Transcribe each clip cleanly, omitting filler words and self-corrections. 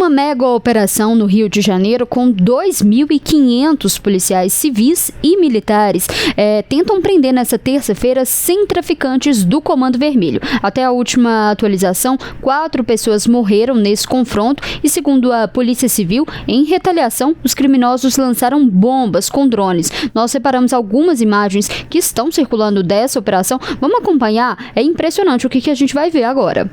Uma mega operação no Rio de Janeiro com 2.500 policiais civis e militares tentam prender nessa terça-feira 100 traficantes do Comando Vermelho. Até a última atualização, 4 pessoas morreram nesse confronto e, segundo a Polícia Civil, em retaliação, os criminosos lançaram bombas com drones. Nós separamos algumas imagens que estão circulando dessa operação. Vamos acompanhar? É impressionante o que a gente vai ver agora.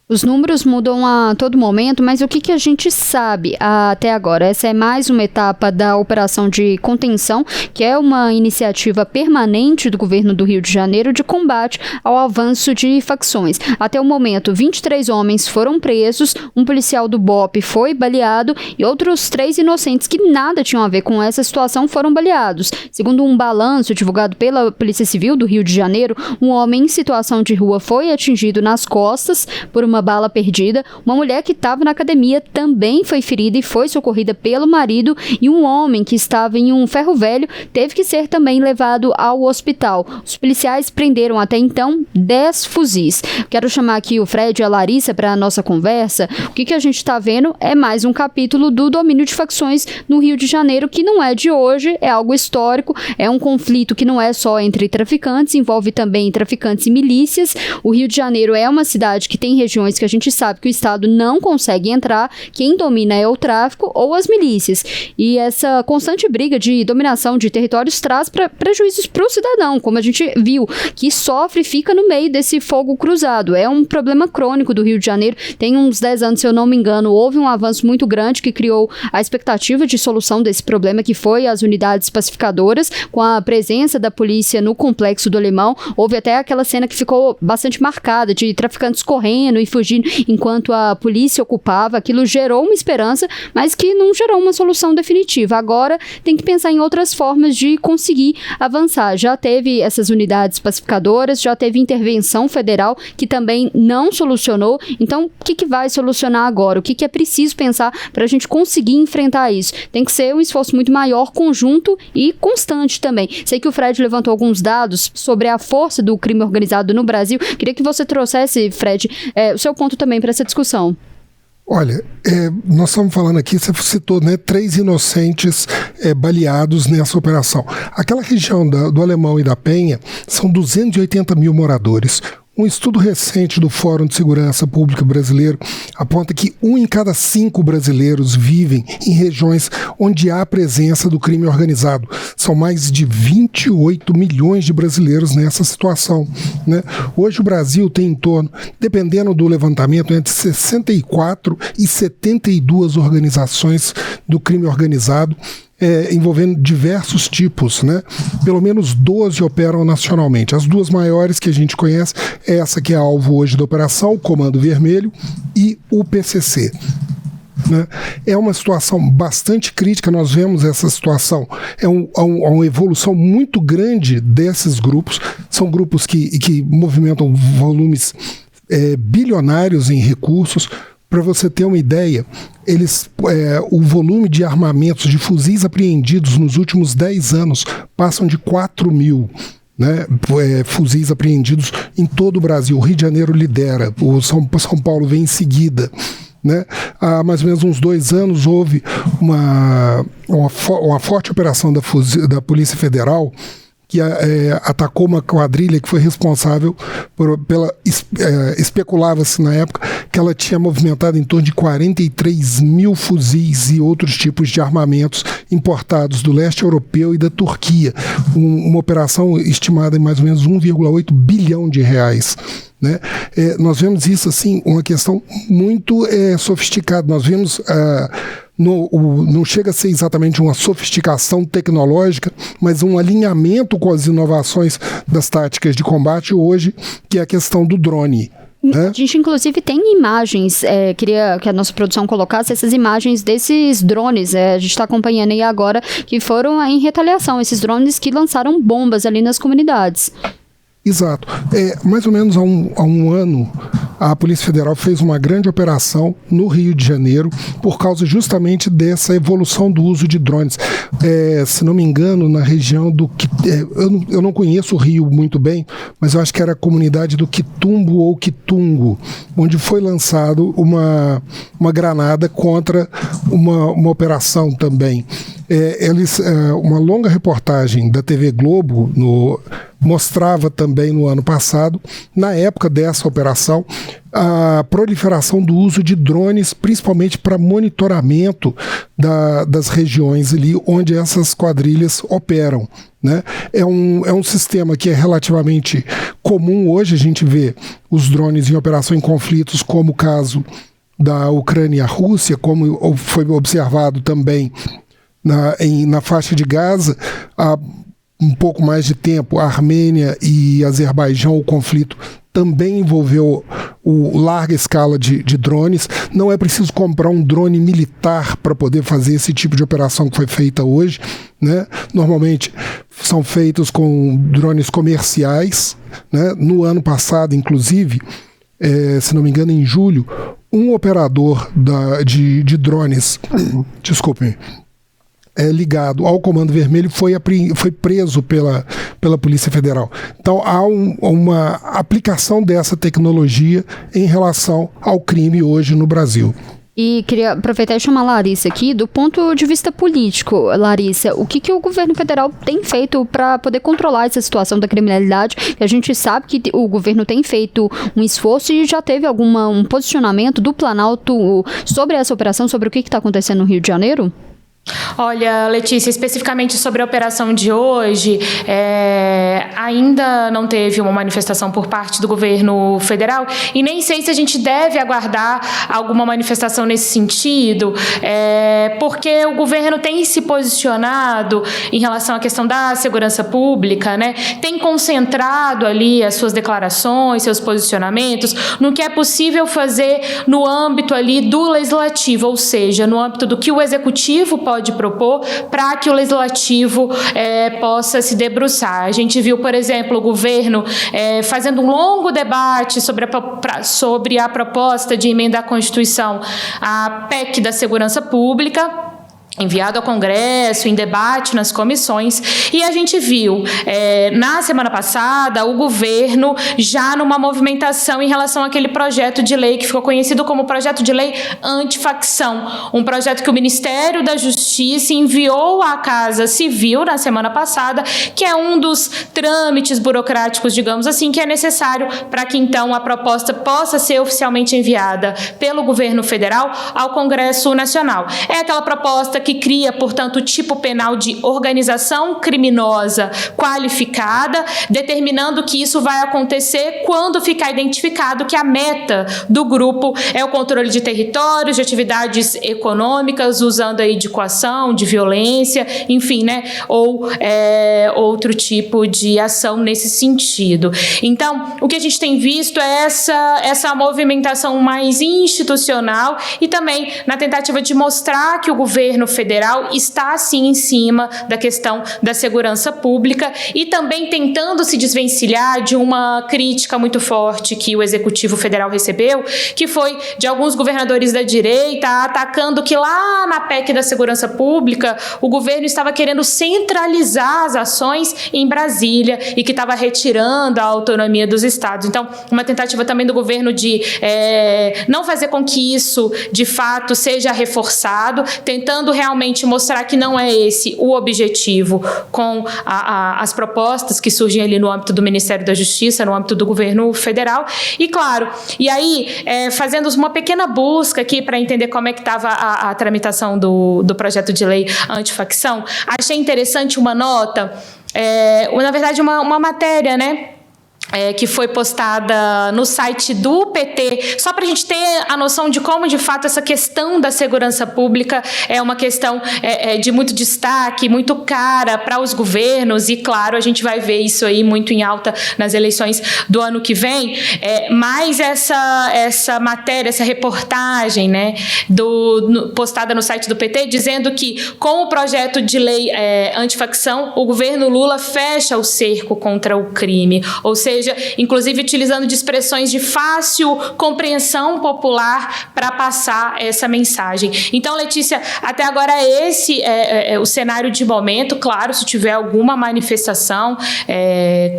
Os números mudam a todo momento, mas o que a gente sabe até agora? Essa é mais uma etapa da operação de contenção, que é uma iniciativa permanente do governo do Rio de Janeiro de combate ao avanço de facções. Até o momento, 23 homens foram presos, um policial do BOPE foi baleado e outros 3 inocentes que nada tinham a ver com essa situação foram baleados. Segundo um balanço divulgado pela Polícia Civil do Rio de Janeiro, um homem em situação de rua foi atingido nas costas por uma bala perdida. Uma mulher que estava na academia também foi ferida e foi socorrida pelo marido, e um homem que estava em um ferro velho teve que ser também levado ao hospital. Os policiais prenderam até então 10 fuzis. Quero chamar aqui o Fred e a Larissa para a nossa conversa. O que a gente está vendo é mais um capítulo do domínio de facções no Rio de Janeiro, que não é de hoje, é algo histórico, é um conflito que não é só entre traficantes, envolve também traficantes e milícias. O Rio de Janeiro é uma cidade que tem regiões que a gente sabe que o Estado não consegue entrar, quem domina é o tráfico ou as milícias. E essa constante briga de dominação de territórios traz prejuízos para o cidadão, como a gente viu, que sofre e fica no meio desse fogo cruzado. É um problema crônico do Rio de Janeiro. Tem uns 10 anos, se eu não me engano, houve um avanço muito grande que criou a expectativa de solução desse problema, que foi as unidades pacificadoras, com a presença da polícia no Complexo do Alemão. Houve até aquela cena que ficou bastante marcada, de traficantes correndo e fugindo enquanto a polícia ocupava. Aquilo gerou uma esperança, mas que não gerou uma solução definitiva. Agora tem que pensar em outras formas de conseguir avançar. Já teve essas unidades pacificadoras, já teve intervenção federal que também não solucionou. Então, o que vai solucionar agora? O que é preciso pensar para a gente conseguir enfrentar isso? Tem que ser um esforço muito maior, conjunto e constante também. Sei que o Fred levantou alguns dados sobre a força do crime organizado no Brasil. Queria que você trouxesse, Fred, o seu ponto também para essa discussão. Olha, nós estamos falando aqui, você citou, 3 inocentes baleados nessa operação. Aquela região do Alemão e da Penha são 280 mil moradores. Um estudo recente do Fórum de Segurança Pública Brasileiro aponta que 1 em cada 5 brasileiros vivem em regiões onde há presença do crime organizado. São mais de 28 milhões de brasileiros nessa situação, né? Hoje o Brasil tem em torno, dependendo do levantamento, entre 64 e 72 organizações do crime organizado, envolvendo diversos tipos, né? Pelo menos 12 operam nacionalmente. As 2 maiores que a gente conhece é essa que é alvo hoje da operação, o Comando Vermelho e o PCC. Né? É uma situação bastante crítica. Nós vemos essa situação, uma evolução muito grande desses grupos. São grupos que movimentam volumes bilionários em recursos. Para você ter uma ideia, o volume de armamentos, de fuzis apreendidos nos últimos 10 anos passam de 4 mil. Né, fuzis apreendidos em todo o Brasil. O Rio de Janeiro lidera, o São Paulo vem em seguida. Né? Há mais ou menos uns 2 anos houve uma forte operação da Polícia Federal que atacou uma quadrilha que foi responsável especulava-se na época que ela tinha movimentado em torno de 43 mil fuzis e outros tipos de armamentos importados do leste europeu e da Turquia. Uma operação estimada em mais ou menos 1,8 bilhão de reais. Né? Nós vemos isso assim, uma questão muito sofisticada. Nós vemos não chega a ser exatamente uma sofisticação tecnológica, mas um alinhamento com as inovações das táticas de combate hoje, que é a questão do drone. A gente, inclusive, tem imagens, queria que a nossa produção colocasse essas imagens desses drones, a gente está acompanhando aí agora, que foram em retaliação, esses drones que lançaram bombas ali nas comunidades. Exato. Mais ou menos há um ano, a Polícia Federal fez uma grande operação no Rio de Janeiro por causa justamente dessa evolução do uso de drones. Se não me engano, na região do... eu não conheço o Rio muito bem, mas eu acho que era a comunidade do Quitumbo ou Quitungo, onde foi lançado uma granada contra uma operação também. Uma longa reportagem da TV Globo mostrava também no ano passado, na época dessa operação, a proliferação do uso de drones, principalmente para monitoramento das regiões ali onde essas quadrilhas operam, né? É um sistema que é relativamente comum hoje. A gente vê os drones em operação em conflitos, como o caso da Ucrânia e a Rússia, como foi observado também na faixa de Gaza. Há um pouco mais de tempo, a Armênia e Azerbaijão, o conflito também envolveu larga escala de drones. Não é preciso comprar um drone militar para poder fazer esse tipo de operação que foi feita hoje, né? Normalmente são feitos com drones comerciais, né? No ano passado, inclusive, se não me engano, em julho, um operador de drones, desculpem, ligado ao Comando Vermelho foi preso pela Polícia Federal. Então há uma aplicação dessa tecnologia em relação ao crime hoje no Brasil. E queria aproveitar e chamar a Larissa aqui, do ponto de vista político. Larissa, o que o governo federal tem feito para poder controlar essa situação da criminalidade? A gente sabe que o governo tem feito um esforço e já teve um posicionamento do Planalto sobre essa operação, sobre o que está acontecendo no Rio de Janeiro? Olha, Letícia, especificamente sobre a operação de hoje, ainda não teve uma manifestação por parte do governo federal e nem sei se a gente deve aguardar alguma manifestação nesse sentido, porque o governo tem se posicionado em relação à questão da segurança pública, né? Tem concentrado ali as suas declarações, seus posicionamentos no que é possível fazer no âmbito ali do legislativo, ou seja, no âmbito do que o executivo pode propor para que o legislativo possa se debruçar. A gente viu, por exemplo, o governo fazendo um longo debate sobre a proposta de emenda à Constituição, a PEC da Segurança Pública, enviado ao Congresso, em debate nas comissões, e a gente viu, na semana passada, o governo já numa movimentação em relação àquele projeto de lei que ficou conhecido como projeto de lei antifacção, um projeto que o Ministério da Justiça enviou à Casa Civil na semana passada, que é um dos trâmites burocráticos, digamos assim, que é necessário para que, então, a proposta possa ser oficialmente enviada pelo governo federal ao Congresso Nacional. É aquela proposta que cria, portanto, o tipo penal de organização criminosa qualificada, determinando que isso vai acontecer quando ficar identificado que a meta do grupo é o controle de territórios, de atividades econômicas, usando aí de coação, de violência, enfim, né? Ou outro tipo de ação nesse sentido. Então, o que a gente tem visto é essa movimentação mais institucional e também na tentativa de mostrar que o governo federal está, sim, em cima da questão da segurança pública e também tentando se desvencilhar de uma crítica muito forte que o Executivo Federal recebeu, que foi de alguns governadores da direita atacando que lá na PEC da segurança pública o governo estava querendo centralizar as ações em Brasília e que estava retirando a autonomia dos estados. Então, uma tentativa também do governo de não fazer com que isso, de fato, seja reforçado, tentando realmente mostrar que não é esse o objetivo com as propostas que surgem ali no âmbito do Ministério da Justiça, no âmbito do governo federal. E, claro, e aí, fazendo uma pequena busca aqui para entender como é que estava a tramitação do projeto de lei antifacção, achei interessante uma nota, na verdade, uma matéria, né? Que foi postada no site do PT, só para a gente ter a noção de como, de fato, essa questão da segurança pública é uma questão de muito destaque, muito cara para os governos, e, claro, a gente vai ver isso aí muito em alta nas eleições do ano que vem, mas essa matéria, essa reportagem, né, postada no site do PT, dizendo que, com o projeto de lei antifacção, o governo Lula fecha o cerco contra o crime, ou seja, seja, inclusive utilizando de expressões de fácil compreensão popular para passar essa mensagem. Então, Letícia, até agora esse é o cenário de momento. Claro, se tiver alguma manifestação,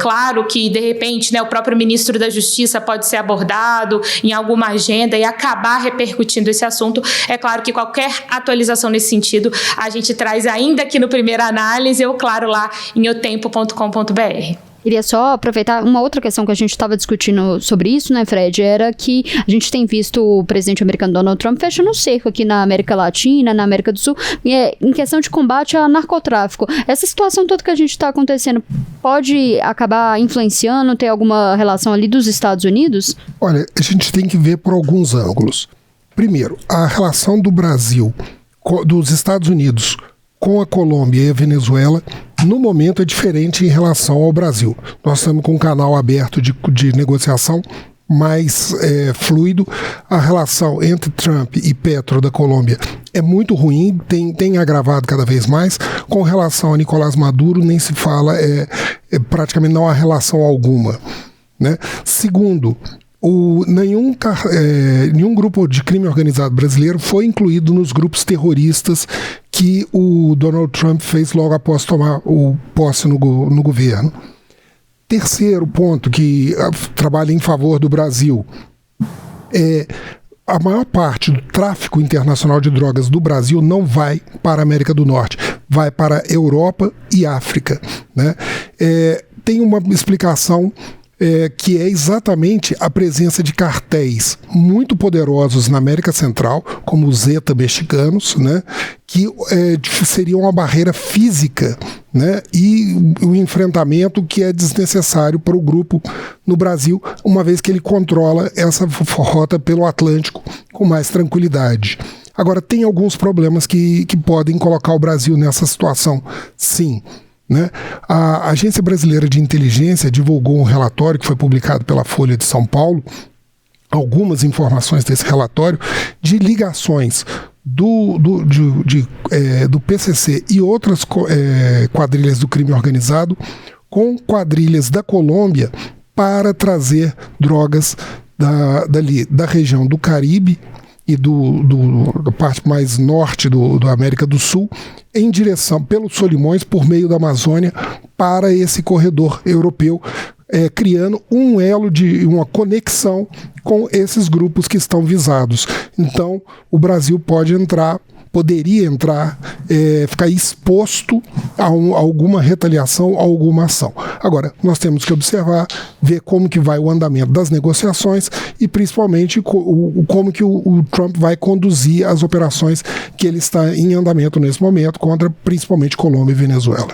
claro que, de repente, né, o próprio ministro da Justiça pode ser abordado em alguma agenda e acabar repercutindo esse assunto. É claro que qualquer atualização nesse sentido a gente traz ainda aqui no Primeira Análise ou, claro, lá em otempo.com.br. Queria só aproveitar uma outra questão que a gente estava discutindo sobre isso, né, Fred? Era que a gente tem visto o presidente americano Donald Trump fechando um cerco aqui na América Latina, na América do Sul, em questão de combate ao narcotráfico. Essa situação toda que a gente está acontecendo pode acabar influenciando, ter alguma relação ali dos Estados Unidos? Olha, a gente tem que ver por alguns ângulos. Primeiro, a relação do Brasil, dos Estados Unidos com a Colômbia e a Venezuela, no momento é diferente em relação ao Brasil. Nós estamos com um canal aberto de negociação mais fluido. A relação entre Trump e Petro da Colômbia é muito ruim, tem agravado cada vez mais. Com relação a Nicolás Maduro, nem se fala, praticamente não há relação alguma, né? Segundo, nenhum grupo de crime organizado brasileiro foi incluído nos grupos terroristas que o Donald Trump fez logo após tomar o posse no governo. Terceiro ponto que trabalha em favor do Brasil a maior parte do tráfico internacional de drogas do Brasil não vai para a América do Norte, vai para a Europa e África, né? Tem uma explicação que é exatamente a presença de cartéis muito poderosos na América Central, como os Zeta mexicanos, né, que seriam uma barreira física, né, e o enfrentamento que é desnecessário para o grupo no Brasil, uma vez que ele controla essa rota pelo Atlântico com mais tranquilidade. Agora, tem alguns problemas que podem colocar o Brasil nessa situação, sim, né? A Agência Brasileira de Inteligência divulgou um relatório que foi publicado pela Folha de São Paulo, algumas informações desse relatório de ligações do PCC e outras quadrilhas do crime organizado com quadrilhas da Colômbia para trazer drogas da região do Caribe e da parte mais norte da América do Sul, em direção, pelos Solimões, por meio da Amazônia, para esse corredor europeu, criando um elo de uma conexão com esses grupos que estão visados. Então, o Brasil poderia entrar, ficar exposto a alguma retaliação, a alguma ação. Agora, nós temos que observar, ver como que vai o andamento das negociações e principalmente como que o Trump vai conduzir as operações que ele está em andamento nesse momento contra principalmente Colômbia e Venezuela.